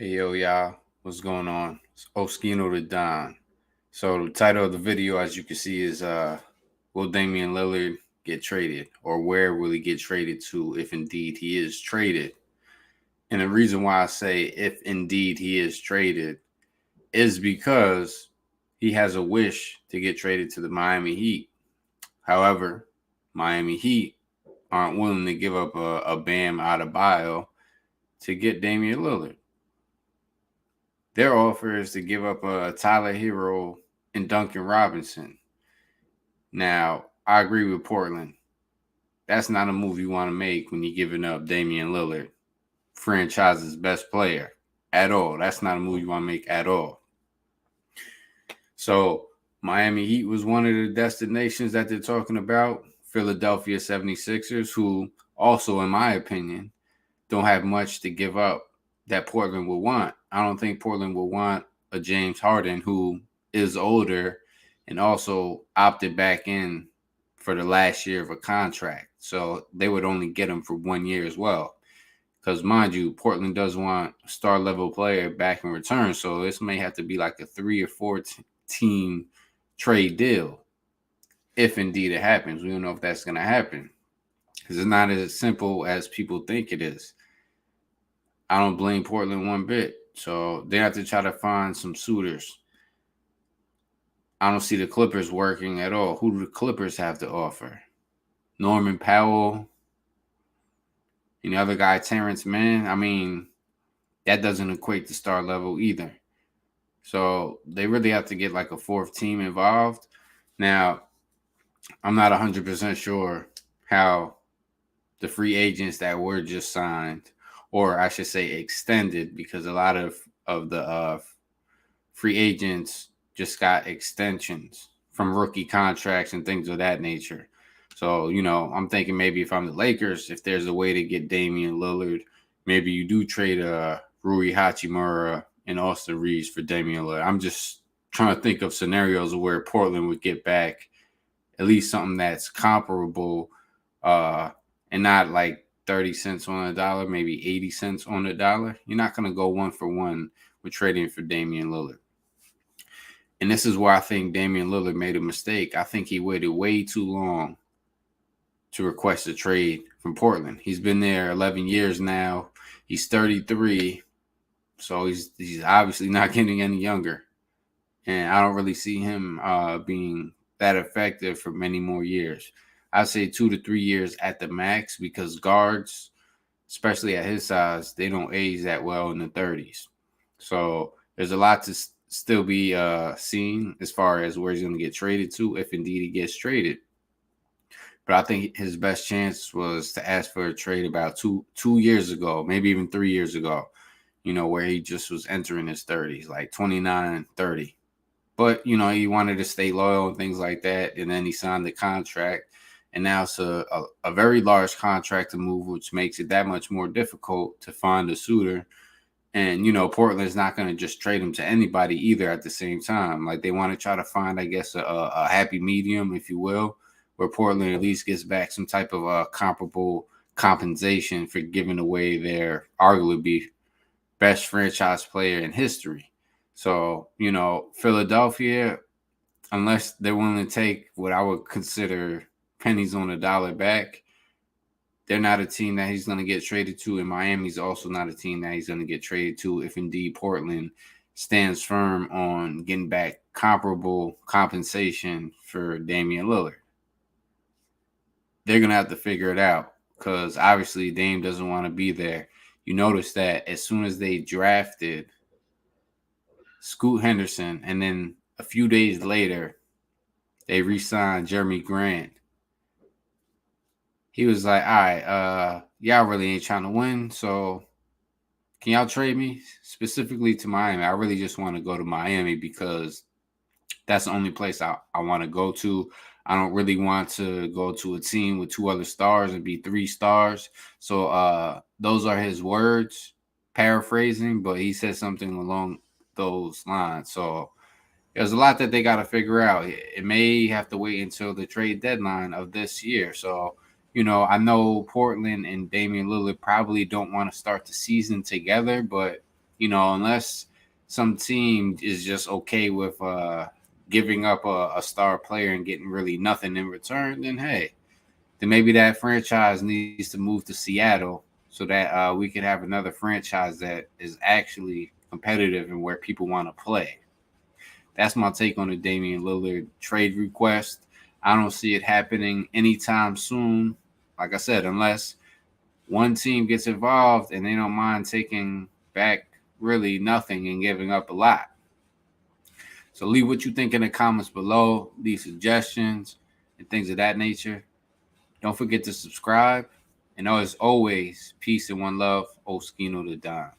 Hey yo, y'all, what's going on? It's Oskino the Don. So the title of the video, as you can see, is will Damian Lillard get traded, or where will he get traded to if indeed he is traded? And the reason why I say if indeed he is traded is because he has a wish to get traded to the Miami Heat. However, Miami Heat aren't willing to give up a Bam Adebayo to get Damian Lillard. Their offer is to give up Tyler Hero and Duncan Robinson. Now, I agree with Portland. That's not a move you want to make when you're giving up Damian Lillard, franchise's best player, at all. That's not a move you want to make at all. So, Miami Heat was one of the destinations that they're talking about. Philadelphia 76ers, who also, in my opinion, don't have much to give up that Portland will want. I don't think Portland will want a James Harden who is older and also opted back in for the last year of a contract. So they would only get him for 1 year as well. Because mind you, Portland does want a star level player back in return. So this may have to be like a 3 or 4 team trade deal. If indeed it happens. We don't know if that's going to happen. Because it's not as simple as people think it is. I don't blame Portland one bit. So they have to try to find some suitors. I don't see the Clippers working at all. Who do the Clippers have to offer? Norman Powell? And the other guy, Terrence Mann? I mean, that doesn't equate to star level either. So they really have to get like a fourth team involved. Now, I'm not 100% sure how the free agents that were just signed, or I should say extended, because a lot of the free agents just got extensions from rookie contracts and things of that nature. So, I'm thinking maybe if I'm the Lakers, if there's a way to get Damian Lillard, maybe you do trade Rui Hachimura and Austin Reeves for Damian Lillard. I'm just trying to think of scenarios where Portland would get back at least something that's comparable and not like 30 cents on a dollar, maybe 80 cents on a dollar. You're not going to go 1-for-1 with trading for Damian Lillard. And this is where I think Damian Lillard made a mistake. I think he waited way too long to request a trade from Portland. He's been there 11 years now. He's 33, so he's obviously not getting any younger. And I don't really see him being that effective for many more years. I'd say 2 to 3 years at the max, because guards, especially at his size, they don't age that well in the 30s. So there's a lot to still be seen as far as where he's going to get traded to, if indeed he gets traded. But I think his best chance was to ask for a trade about two years ago, maybe even 3 years ago, where he just was entering his 30s, like 29, 30. But, he wanted to stay loyal and things like that. And then he signed the contract. And now it's a very large contract to move, which makes it that much more difficult to find a suitor. And, Portland's not going to just trade him to anybody either at the same time. Like, they want to try to find, I guess, a happy medium, if you will, where Portland at least gets back some type of comparable compensation for giving away their arguably best franchise player in history. So, Philadelphia, unless they're willing to take what I would consider pennies on the dollar back, they're not a team that he's going to get traded to. And Miami's also not a team that he's going to get traded to if indeed Portland stands firm on getting back comparable compensation for Damian Lillard. They're going to have to figure it out, because obviously Dame doesn't want to be there. You notice that as soon as they drafted Scoot Henderson, and then a few days later, they re-signed Jeremy Grant. He was like, all right, y'all really ain't trying to win, so can y'all trade me specifically to Miami? I really just want to go to Miami because that's the only place I want to go to. I don't really want to go to a team with 2 other stars and be 3 stars. So those are his words, paraphrasing, but he said something along those lines. So there's a lot that they got to figure out. It may have to wait until the trade deadline of this year. So, I know Portland and Damian Lillard probably don't want to start the season together, but, unless some team is just okay with giving up a star player and getting really nothing in return, then hey, then maybe that franchise needs to move to Seattle so that we could have another franchise that is actually competitive and where people want to play. That's my take on the Damian Lillard trade request. I don't see it happening anytime soon. Like I said, unless one team gets involved and they don't mind taking back really nothing and giving up a lot. So leave what you think in the comments below. Leave suggestions and things of that nature. Don't forget to subscribe. And as always, peace and one love. Oskino the Don.